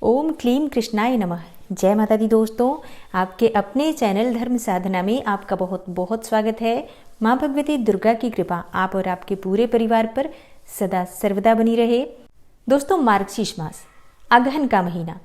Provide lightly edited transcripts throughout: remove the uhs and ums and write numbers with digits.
ओम क्लीम कृष्णाय नमः। जय माता दी दोस्तों, आपके अपने चैनल धर्म साधना में आपका बहुत बहुत स्वागत है। माँ भगवती दुर्गा की कृपा आप और आपके पूरे परिवार पर सदा सर्वदा बनी रहे। दोस्तों, मार्गशीर्ष मास अगहन का महीना,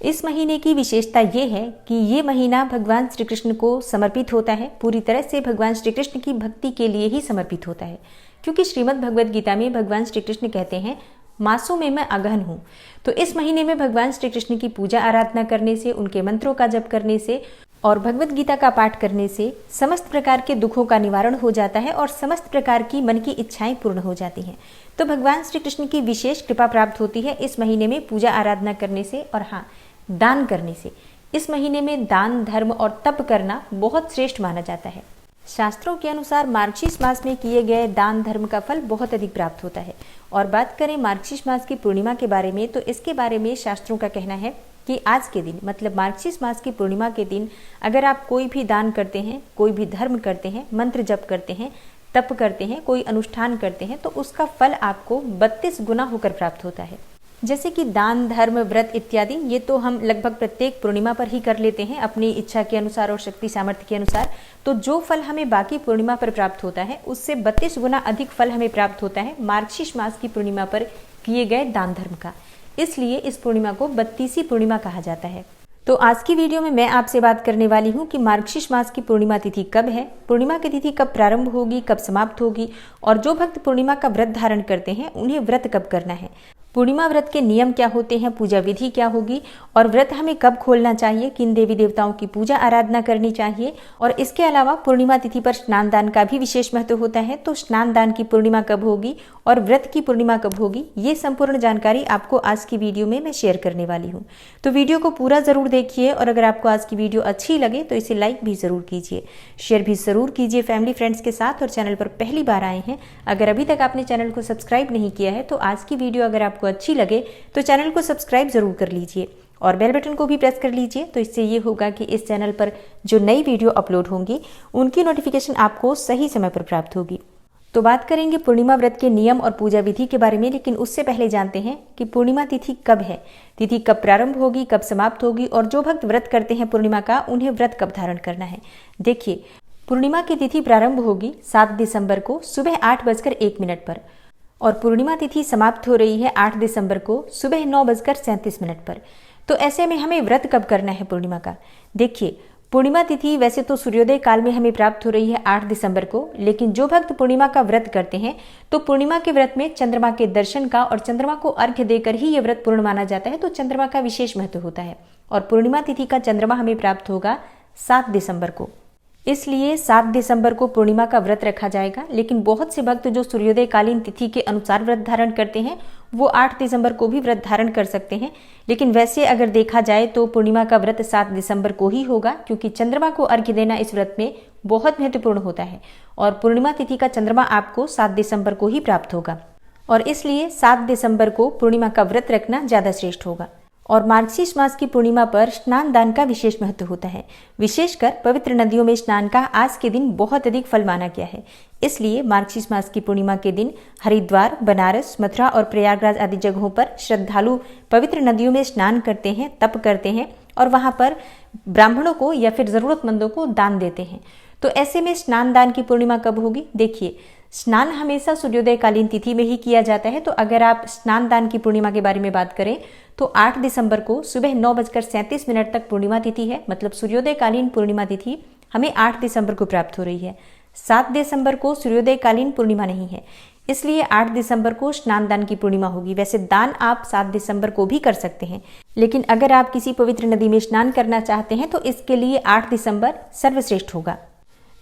इस महीने की विशेषता ये है कि ये महीना भगवान श्री कृष्ण को समर्पित होता है। पूरी तरह से भगवान श्री कृष्ण की भक्ति के लिए ही समर्पित होता है, क्योंकि श्रीमद् भगवद गीता में भगवान श्री कृष्ण कहते हैं मासों में मैं अगहन हूँ। तो इस महीने में भगवान श्री कृष्ण की पूजा आराधना करने से, उनके मंत्रों का जप करने से और भगवद गीता का पाठ करने से समस्त प्रकार के दुखों का निवारण हो जाता है और समस्त प्रकार की मन की इच्छाएं पूर्ण हो जाती हैं। तो भगवान श्री कृष्ण की विशेष कृपा प्राप्त होती है इस महीने में पूजा आराधना करने से और हाँ, दान करने से। इस महीने में दान, धर्म और तप करना बहुत श्रेष्ठ माना जाता है। शास्त्रों के अनुसार मार्गशीर्ष मास में किए गए दान धर्म का फल बहुत अधिक प्राप्त होता है। और बात करें मार्गशीर्ष मास की पूर्णिमा के बारे में, तो इसके बारे में शास्त्रों का कहना है कि आज के दिन मतलब मार्गशीर्ष मास की पूर्णिमा के दिन अगर आप कोई भी दान करते हैं, कोई भी धर्म करते हैं, मंत्र जप करते हैं, तप करते हैं, कोई अनुष्ठान करते हैं, तो उसका फल आपको 32 गुना होकर प्राप्त होता है। जैसे कि दान, धर्म, व्रत इत्यादि, ये तो हम लगभग प्रत्येक पूर्णिमा पर ही कर लेते हैं अपनी इच्छा के अनुसार और शक्ति सामर्थ्य के अनुसार। तो जो फल हमें बाकी पूर्णिमा पर प्राप्त होता है उससे 32 गुना अधिक फल हमें प्राप्त होता है मार्गशीर्ष मास की पूर्णिमा पर किए गए दान धर्म का। इसलिए इस पूर्णिमा को 32वीं पूर्णिमा कहा जाता है। तो आज की वीडियो में मैं आपसे बात करने वाली हूँ कि मार्गशीर्ष मास की पूर्णिमा तिथि कब है, पूर्णिमा की तिथि कब प्रारंभ होगी, कब समाप्त होगी, और जो भक्त पूर्णिमा का व्रत धारण करते हैं उन्हें व्रत कब करना है, पूर्णिमा व्रत के नियम क्या होते हैं, पूजा विधि क्या होगी, और व्रत हमें कब खोलना चाहिए, किन देवी देवताओं की पूजा आराधना करनी चाहिए। और इसके अलावा पूर्णिमा तिथि पर स्नान दान का भी विशेष महत्व होता है। तो स्नान दान की पूर्णिमा कब होगी और व्रत की पूर्णिमा कब होगी, ये संपूर्ण जानकारी आपको आज की वीडियो में मैं शेयर करने वाली हूँ। तो वीडियो को पूरा जरूर देखिए और अगर आपको आज की वीडियो अच्छी लगे तो इसे लाइक भी जरूर कीजिए, शेयर भी जरूर कीजिए फैमिली फ्रेंड्स के साथ। और चैनल पर पहली बार आए हैं, अगर अभी तक आपने चैनल को सब्सक्राइब नहीं किया है तो आज की वीडियो अगर आपको अच्छी लगे तो चैनल को सब्सक्राइब जरूर कर लीजिए और बेल बटन को भी प्रेस कर लीजिए। तो इससे ये होगा कि इस चैनल पर जो नई वीडियो अपलोड होंगी उनकी नोटिफिकेशन आपको सही समय पर प्राप्त होगी। तो बात करेंगे पूर्णिमा व्रत के नियम और पूजा विधि के बारे में, लेकिन उससे पहले जानते हैं कि पूर्णिमा तिथि कब है, तिथि कब प्रारंभ होगी, कब समाप्त होगी, और जो भक्त व्रत करते हैं पूर्णिमा का उन्हें व्रत कब धारण करना है। देखिए, पूर्णिमा की तिथि प्रारंभ होगी 7 दिसंबर को सुबह 8:01 पर और पूर्णिमा तिथि समाप्त हो रही है 8 दिसंबर को सुबह 9:37 पर। तो ऐसे में हमें व्रत कब करना है पूर्णिमा का? देखिए, पूर्णिमा तिथि वैसे तो सूर्योदय काल में हमें प्राप्त हो रही है 8 दिसंबर को, लेकिन जो भक्त पूर्णिमा का व्रत करते हैं तो पूर्णिमा के व्रत में चंद्रमा के दर्शन का और चंद्रमा को अर्घ्य देकर ही ये व्रत पूर्ण माना जाता है। तो चंद्रमा का विशेष महत्व होता है और पूर्णिमा तिथि का चंद्रमा हमें प्राप्त होगा 7 दिसंबर को। इसलिए 7 दिसंबर को पूर्णिमा का व्रत रखा जाएगा। लेकिन बहुत से भक्त जो सूर्योदय कालीन तिथि के अनुसार व्रत धारण करते हैं वो 8 दिसंबर को भी व्रत धारण कर सकते हैं। लेकिन वैसे अगर देखा जाए तो पूर्णिमा का व्रत 7 दिसंबर को ही होगा, क्योंकि चंद्रमा को अर्घ्य देना इस व्रत में बहुत महत्वपूर्ण होता है और पूर्णिमा तिथि का चंद्रमा आपको 7 दिसंबर को ही प्राप्त होगा और इसलिए 7 दिसंबर को पूर्णिमा का व्रत रखना ज्यादा श्रेष्ठ होगा। और मार्गशीर्ष मास की पूर्णिमा पर स्नान दान का विशेष महत्व होता है। विशेषकर पवित्र नदियों में स्नान का आज के दिन बहुत अधिक फल माना गया है। इसलिए मार्गशीर्ष मास की पूर्णिमा के दिन हरिद्वार, बनारस, मथुरा और प्रयागराज आदि जगहों पर श्रद्धालु पवित्र नदियों में स्नान करते हैं, तप करते हैं और वहां पर ब्राह्मणों को या फिर जरूरतमंदों को दान देते हैं। तो ऐसे में स्नान दान की पूर्णिमा कब होगी? देखिए, स्नान हमेशा सूर्योदय कालीन तिथि में ही किया जाता है। तो अगर आप स्नान दान की पूर्णिमा के बारे में बात करें तो 8 दिसंबर को सुबह 9:37 तक पूर्णिमा तिथि है, मतलब सूर्योदय कालीन पूर्णिमा तिथि हमें 8 दिसंबर को प्राप्त हो रही है। 7 दिसंबर को सूर्योदय कालीन पूर्णिमा नहीं है, इसलिए 8 दिसंबर को स्नान दान की पूर्णिमा होगी। वैसे दान आप 7 दिसंबर को भी कर सकते हैं, लेकिन अगर आप किसी पवित्र नदी में स्नान करना चाहते हैं तो इसके लिए 8 दिसंबर सर्वश्रेष्ठ होगा।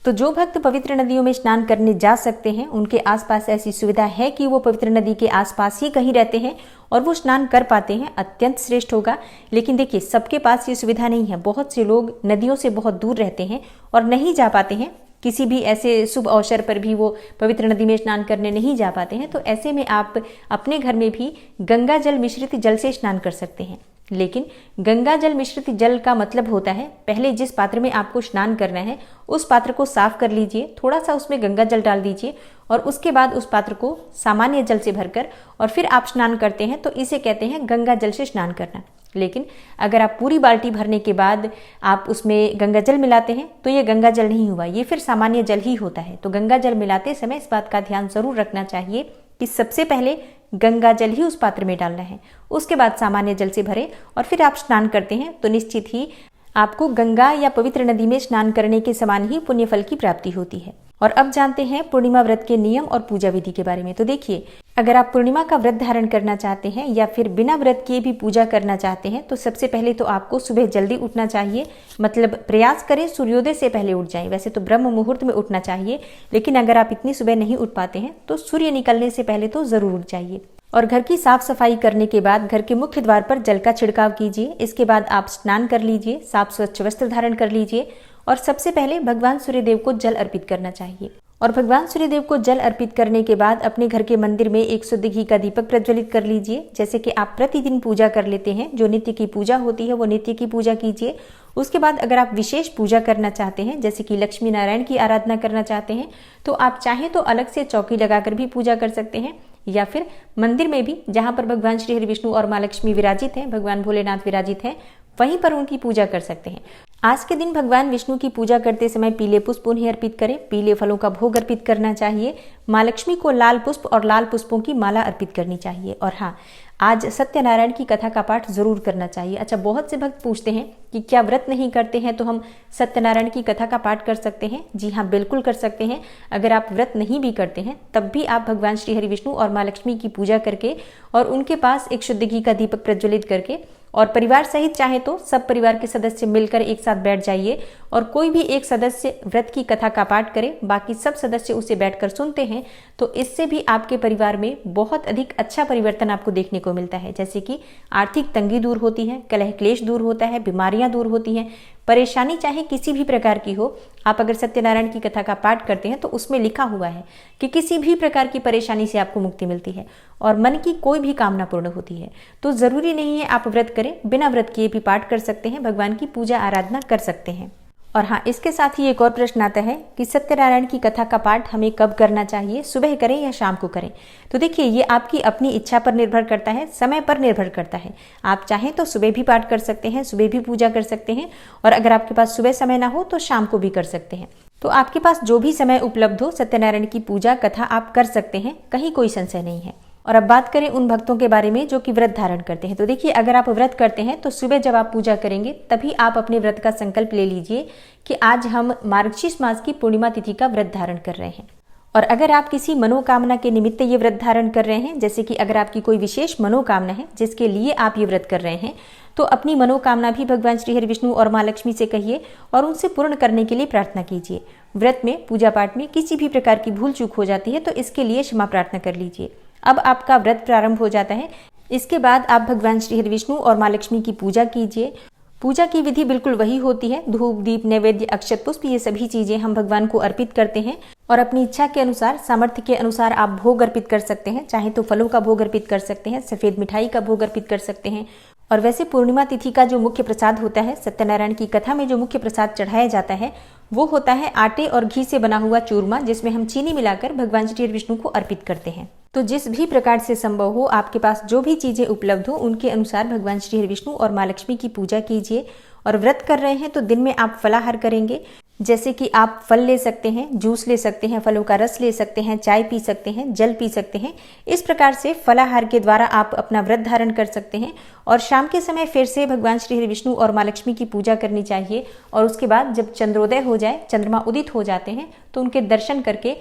तो जो भक्त पवित्र नदियों में स्नान करने जा सकते हैं उनके आसपास ऐसी सुविधा है कि वो पवित्र नदी के आसपास ही कहीं रहते हैं और वो स्नान कर पाते हैं, अत्यंत श्रेष्ठ होगा। लेकिन देखिए, सबके पास ये सुविधा नहीं है। बहुत से लोग नदियों से बहुत दूर रहते हैं और नहीं जा पाते हैं, किसी भी ऐसे शुभ अवसर पर भी वो पवित्र नदी में स्नान करने नहीं जा पाते हैं। तो ऐसे में आप अपने घर में भी गंगा जल मिश्रित जल से स्नान कर सकते हैं। लेकिन गंगा जल मिश्रित जल का मतलब होता है, पहले जिस पात्र में आपको स्नान करना है उस पात्र को साफ कर लीजिए, थोड़ा सा उसमें गंगा जल डाल दीजिए और उसके बाद उस पात्र को सामान्य जल से भरकर और फिर आप स्नान करते हैं, तो इसे कहते हैं गंगा जल से स्नान करना। लेकिन अगर आप पूरी बाल्टी भरने के बाद आप उसमें गंगा जल मिलाते हैं तो ये गंगा जल नहीं हुआ, ये फिर सामान्य जल ही होता है। तो गंगा जल मिलाते समय इस बात का ध्यान जरूर रखना चाहिए कि सबसे पहले गंगा जल ही उस पात्र में डालना है, उसके बाद सामान्य जल से भरें और फिर आप स्नान करते हैं तो निश्चित ही आपको गंगा या पवित्र नदी में स्नान करने के समान ही पुण्य फल की प्राप्ति होती है। और अब जानते हैं पूर्णिमा व्रत के नियम और पूजा विधि के बारे में। तो देखिए, अगर आप पूर्णिमा का व्रत धारण करना चाहते हैं या फिर बिना व्रत किए भी पूजा करना चाहते हैं तो सबसे पहले तो आपको सुबह जल्दी उठना चाहिए, मतलब प्रयास करें सूर्योदय से पहले उठ जाएं। वैसे तो ब्रह्म मुहूर्त में उठना चाहिए, लेकिन अगर आप इतनी सुबह नहीं उठ पाते हैं तो सूर्य निकलने से पहले तो जरूर उठ जाइए। और घर की साफ सफाई करने के बाद घर के मुख्य द्वार पर जल का छिड़काव कीजिए। इसके बाद आप स्नान कर लीजिए, साफ स्वच्छ वस्त्र धारण कर लीजिए और सबसे पहले भगवान सूर्यदेव को जल अर्पित करना चाहिए। और भगवान सूर्यदेव को जल अर्पित करने के बाद अपने घर के मंदिर में एक शुद्ध घी का दीपक प्रज्वलित कर लीजिए। जैसे कि आप प्रतिदिन पूजा कर लेते हैं, जो नित्य की पूजा होती है वो नित्य की पूजा कीजिए। उसके बाद अगर आप विशेष पूजा करना चाहते हैं, जैसे कि लक्ष्मी नारायण की आराधना करना चाहते हैं, तो आप चाहें तो अलग से चौकी लगाकर भी पूजा कर सकते हैं या फिर मंदिर में भी, जहां पर भगवान श्री हरि विष्णु और माँ लक्ष्मी विराजित हैं, भगवान भोलेनाथ विराजित हैं, वहीं पर उनकी पूजा कर सकते हैं। आज के दिन भगवान विष्णु की पूजा करते समय पीले पुष्प उन्हें अर्पित करें, पीले फलों का भोग अर्पित करना चाहिए। माँ लक्ष्मी को लाल पुष्प और लाल पुष्पों की माला अर्पित करनी चाहिए। और हाँ, आज सत्यनारायण की कथा का पाठ जरूर करना चाहिए। अच्छा, बहुत से भक्त पूछते हैं कि क्या व्रत नहीं करते हैं तो हम सत्यनारायण की कथा का पाठ कर सकते हैं? जी हाँ, बिल्कुल कर सकते हैं। अगर आप व्रत नहीं भी करते हैं तब भी आप भगवान श्री हरि विष्णु और माँ लक्ष्मी की पूजा करके और उनके पास एक शुद्ध घी का दीपक प्रज्वलित करके और परिवार सहित चाहे तो सब परिवार के सदस्य मिलकर एक साथ बैठ जाइए और कोई भी एक सदस्य व्रत की कथा का पाठ करे, बाकी सब सदस्य उसे बैठकर सुनते हैं, तो इससे भी आपके परिवार में बहुत अधिक अच्छा परिवर्तन आपको देखने को मिलता है। जैसे कि आर्थिक तंगी दूर होती है, कलह क्लेश दूर होता है, बीमारियां दूर होती हैं, परेशानी चाहे किसी भी प्रकार की हो, आप अगर सत्यनारायण की कथा का पाठ करते हैं तो उसमें लिखा हुआ है कि किसी भी प्रकार की परेशानी से आपको मुक्ति मिलती है और मन की कोई भी कामना पूर्ण होती है। तो जरूरी नहीं है आप व्रत करें, बिना व्रत किए भी पाठ कर सकते हैं, भगवान की पूजा आराधना कर सकते हैं। और हाँ, इसके साथ ही एक और प्रश्न आता है कि सत्यनारायण की कथा का पाठ हमें कब करना चाहिए, सुबह करें या शाम को करें? तो देखिए, ये आपकी अपनी इच्छा पर निर्भर करता है, समय पर निर्भर करता है। आप चाहें तो सुबह भी पाठ कर सकते हैं, सुबह भी पूजा कर सकते हैं, और अगर आपके पास सुबह समय ना हो तो शाम को भी कर सकते हैं। तो आपके पास जो भी समय उपलब्ध हो, सत्यनारायण की पूजा कथा आप कर सकते हैं, कहीं कोई संशय नहीं है। और अब बात करें उन भक्तों के बारे में जो कि व्रत धारण करते हैं। तो देखिए, अगर आप व्रत करते हैं तो सुबह जब आप पूजा करेंगे तभी आप अपने व्रत का संकल्प ले लीजिए कि आज हम मार्गशीर्ष मास की पूर्णिमा तिथि का व्रत धारण कर रहे हैं। और अगर आप किसी मनोकामना के निमित्त ये व्रत धारण कर रहे हैं, जैसे कि अगर आपकी कोई विशेष मनोकामना है जिसके लिए आप ये व्रत कर रहे हैं, तो अपनी मनोकामना भी भगवान श्री हरि विष्णु और माँ लक्ष्मी से कहिए और उनसे पूर्ण करने के लिए प्रार्थना कीजिए। व्रत में, पूजा पाठ में किसी भी प्रकार की भूल चूक हो जाती है तो इसके लिए क्षमा प्रार्थना कर लीजिए। अब आपका व्रत प्रारंभ हो जाता है। इसके बाद आप भगवान श्री हरि विष्णु और माँ लक्ष्मी की पूजा कीजिए। पूजा की विधि बिल्कुल वही होती है, धूप दीप नैवेद्य अक्षत पुष्प ये सभी चीजें हम भगवान को अर्पित करते हैं और अपनी इच्छा के अनुसार, सामर्थ्य के अनुसार आप भोग अर्पित कर सकते हैं। चाहे तो फलों का भोग अर्पित कर सकते हैं, सफेद मिठाई का भोग अर्पित कर सकते हैं। और वैसे पूर्णिमा तिथि का जो मुख्य प्रसाद होता है, सत्यनारायण की कथा में जो मुख्य प्रसाद चढ़ाया जाता है वो होता है आटे और घी से बना हुआ चूरमा, जिसमें हम चीनी मिलाकर भगवान श्री हरि विष्णु को अर्पित करते हैं। तो जिस भी प्रकार से संभव हो, आपके पास जो भी चीजें उपलब्ध हो, उनके अनुसार भगवान श्री हरि विष्णु और माँ लक्ष्मी की पूजा कीजिए। और व्रत कर रहे हैं तो दिन में आप फलाहार करेंगे, जैसे कि आप फल ले सकते हैं, जूस ले सकते हैं, फलों का रस ले सकते हैं, चाय पी सकते हैं, जल पी सकते हैं। इस प्रकार से फलाहार के द्वारा आप अपना व्रत धारण कर सकते हैं। और शाम के समय फिर से भगवान श्री हरि विष्णु और माँ लक्ष्मी की पूजा करनी चाहिए। और उसके बाद जब चंद्रोदय हो जाए, चंद्रमा उदित हो जाते हैं, तो उनके दर्शन करके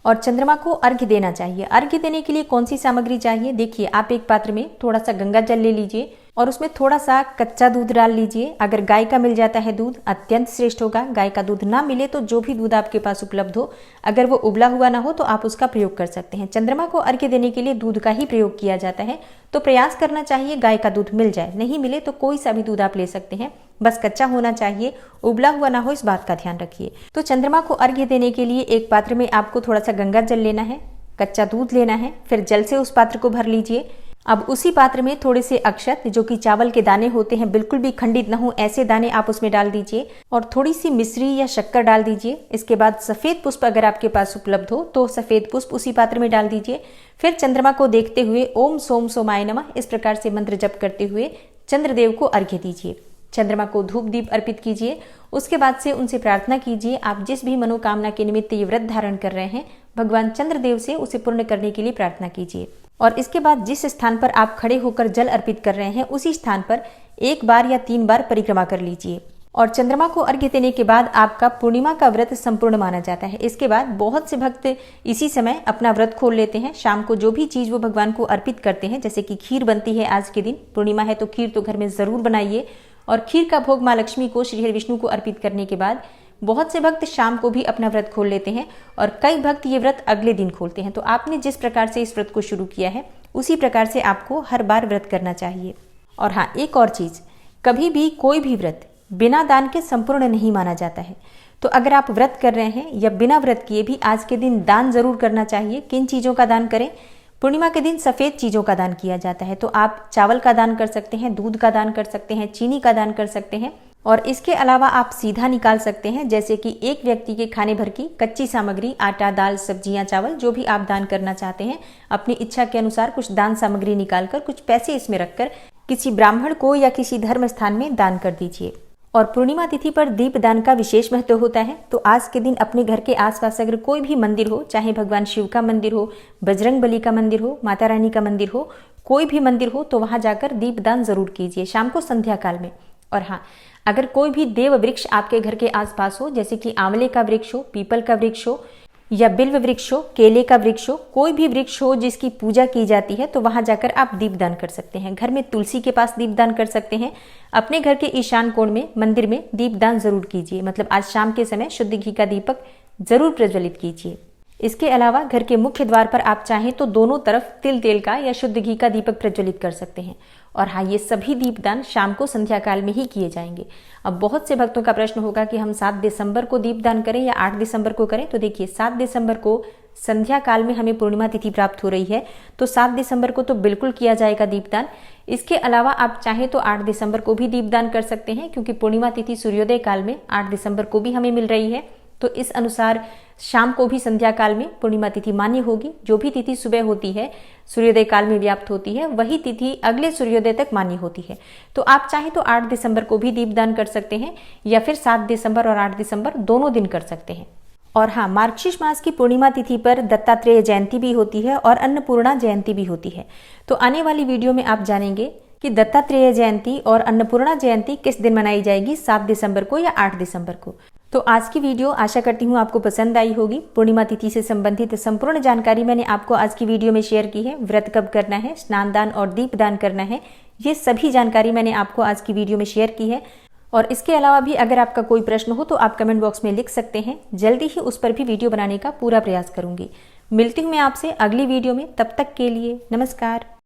और चंद्रमा को अर्घ्य देना चाहिए। अर्घ्य देने के लिए कौन सी सामग्री चाहिए? देखिए, आप एक पात्र में थोड़ा सा गंगा जल ले लीजिए और उसमें थोड़ा सा कच्चा दूध डाल लीजिए। अगर गाय का मिल जाता है दूध, अत्यंत श्रेष्ठ होगा। गाय का दूध ना मिले तो जो भी दूध आपके पास उपलब्ध हो, अगर वो उबला हुआ ना हो तो आप उसका प्रयोग कर सकते हैं। चंद्रमा को अर्घ्य देने के लिए दूध का ही प्रयोग किया जाता है, तो प्रयास करना चाहिए गाय का दूध मिल जाए। नहीं मिले तो कोई सा भी दूध आप ले सकते हैं, बस कच्चा होना चाहिए, उबला हुआ ना हो, इस बात का ध्यान रखिए। तो चंद्रमा को अर्घ्य देने के लिए एक पात्र में आपको थोड़ा सा गंगा जल लेना है, कच्चा दूध लेना है, फिर जल से उस पात्र को भर लीजिए। अब उसी पात्र में थोड़े से अक्षत, जो कि चावल के दाने होते हैं, बिल्कुल भी खंडित न हो ऐसे दाने आप उसमें डाल दीजिए और थोड़ी सी मिश्री या शक्कर डाल दीजिए। इसके बाद सफेद पुष्प अगर आपके पास उपलब्ध हो तो सफेद पुष्प उसी पात्र में डाल दीजिए। फिर चंद्रमा को देखते हुए ओम सोम सोमाय नमः इस प्रकार से मंत्र जप करते हुए चंद्रदेव को अर्घ्य दीजिए, चंद्रमा को धूप दीप अर्पित कीजिए। उसके बाद से उनसे प्रार्थना कीजिए, आप जिस भी मनोकामना के निमित्त ये व्रत धारण कर रहे हैं भगवान चंद्रदेव से उसे पूर्ण करने के लिए प्रार्थना कीजिए। और इसके बाद जिस स्थान पर आप खड़े होकर जल अर्पित कर रहे हैं उसी स्थान पर 1 बार या 3 बार परिक्रमा कर लीजिए। और चंद्रमा को अर्घ्य देने के बाद आपका पूर्णिमा का व्रत संपूर्ण माना जाता है। इसके बाद बहुत से भक्त इसी समय अपना व्रत खोल लेते हैं। शाम को जो भी चीज वो भगवान को अर्पित करते हैं, जैसे कि खीर बनती है आज के दिन, पूर्णिमा है तो खीर तो घर में जरूर बनाइए। और खीर का भोग माँ लक्ष्मी को, श्री हरि विष्णु को अर्पित करने के बाद बहुत से भक्त शाम को भी अपना व्रत खोल लेते हैं और कई भक्त ये व्रत अगले दिन खोलते हैं। तो आपने जिस प्रकार से इस व्रत को शुरू किया है उसी प्रकार से आपको हर बार व्रत करना चाहिए। और हाँ, एक और चीज, कभी भी कोई भी व्रत बिना दान के संपूर्ण नहीं माना जाता है। तो अगर आप व्रत कर रहे हैं या बिना व्रत किए भी आज के दिन दान जरूर करना चाहिए। किन चीजों का दान करें? पूर्णिमा के दिन सफेद चीजों का दान किया जाता है। तो आप चावल का दान कर सकते हैं, दूध का दान कर सकते हैं, चीनी का दान कर सकते हैं। और इसके अलावा आप सीधा निकाल सकते हैं, जैसे कि एक व्यक्ति के खाने भर की कच्ची सामग्री, आटा, दाल, सब्जियां, चावल, जो भी आप दान करना चाहते हैं अपनी इच्छा के अनुसार कुछ दान सामग्री निकालकर कुछ पैसे इसमें रखकर किसी ब्राह्मण को या किसी धर्म स्थान में दान कर दीजिए। और पूर्णिमा तिथि पर दीप दान का विशेष महत्व होता है। तो आज के दिन अपने घर के आसपास अगर कोई भी मंदिर हो, चाहे भगवान शिव का मंदिर हो, बजरंग बली का मंदिर हो, माता रानी का मंदिर हो, कोई भी मंदिर हो, तो वहां जाकर दीप दान जरूर कीजिए शाम को संध्या काल में। और हाँ, अगर कोई भी देव वृक्ष आपके घर के आसपास हो, जैसे कि आंवले का वृक्ष हो, पीपल का वृक्ष हो या बिल्व वृक्ष हो, केले का वृक्ष हो, कोई भी वृक्ष हो जिसकी पूजा की जाती है, तो वहां जाकर आप दीपदान कर सकते हैं। घर में तुलसी के पास दीपदान कर सकते हैं। अपने घर के ईशान कोण में मंदिर में दीपदान जरूर कीजिए, मतलब आज शाम के समय शुद्ध घी का दीपक जरूर प्रज्वलित कीजिए। इसके अलावा घर के मुख्य द्वार पर आप चाहें तो दोनों तरफ तिल तेल का या शुद्ध घी का दीपक प्रज्वलित कर सकते हैं। और हाँ, ये सभी दीपदान शाम को संध्या काल में ही किए जाएंगे। अब बहुत से भक्तों का प्रश्न होगा कि हम 7 दिसंबर को दीपदान करें या 8 दिसंबर को करें। तो देखिए, 7 दिसंबर को संध्या काल में हमें पूर्णिमा तिथि प्राप्त हो रही है, तो 7 दिसंबर को तो बिल्कुल किया जाएगा दीपदान। इसके अलावा आप चाहें तो 8 दिसंबर को भी दीपदान कर सकते हैं, क्योंकि पूर्णिमा तिथि सूर्योदय काल में 8 दिसंबर को भी हमें मिल रही है। तो इस अनुसार शाम को भी संध्या काल में पूर्णिमा तिथि मान्य होगी। जो भी तिथि सुबह होती है, सूर्योदय काल में व्याप्त होती है, वही तिथि अगले सूर्योदय तक मान्य होती है। तो आप चाहे तो 8 दिसंबर को भी दीपदान कर सकते हैं या फिर 7 दिसंबर और 8 दिसंबर दोनों दिन कर सकते हैं। और हाँ, मार्गशीर्ष मास की पूर्णिमा तिथि पर दत्तात्रेय जयंती भी होती है और अन्नपूर्णा जयंती भी होती है। तो आने वाली वीडियो में आप जानेंगे कि दत्तात्रेय जयंती और अन्नपूर्णा जयंती किस दिन मनाई जाएगी, 7 दिसंबर को या 8 दिसंबर को। तो आज की वीडियो आशा करती हूँ आपको पसंद आई होगी। पूर्णिमा तिथि से संबंधित संपूर्ण जानकारी मैंने आपको आज की वीडियो में शेयर की है। व्रत कब करना है, स्नान दान और दीप दान करना है, ये सभी जानकारी मैंने आपको आज की वीडियो में शेयर की है। और इसके अलावा भी अगर आपका कोई प्रश्न हो तो आप कमेंट बॉक्स में लिख सकते हैं। जल्दी ही उस पर भी वीडियो बनाने का पूरा प्रयास करूंगी। मिलती हूँ मैं आपसे अगली वीडियो में, तब तक के लिए नमस्कार।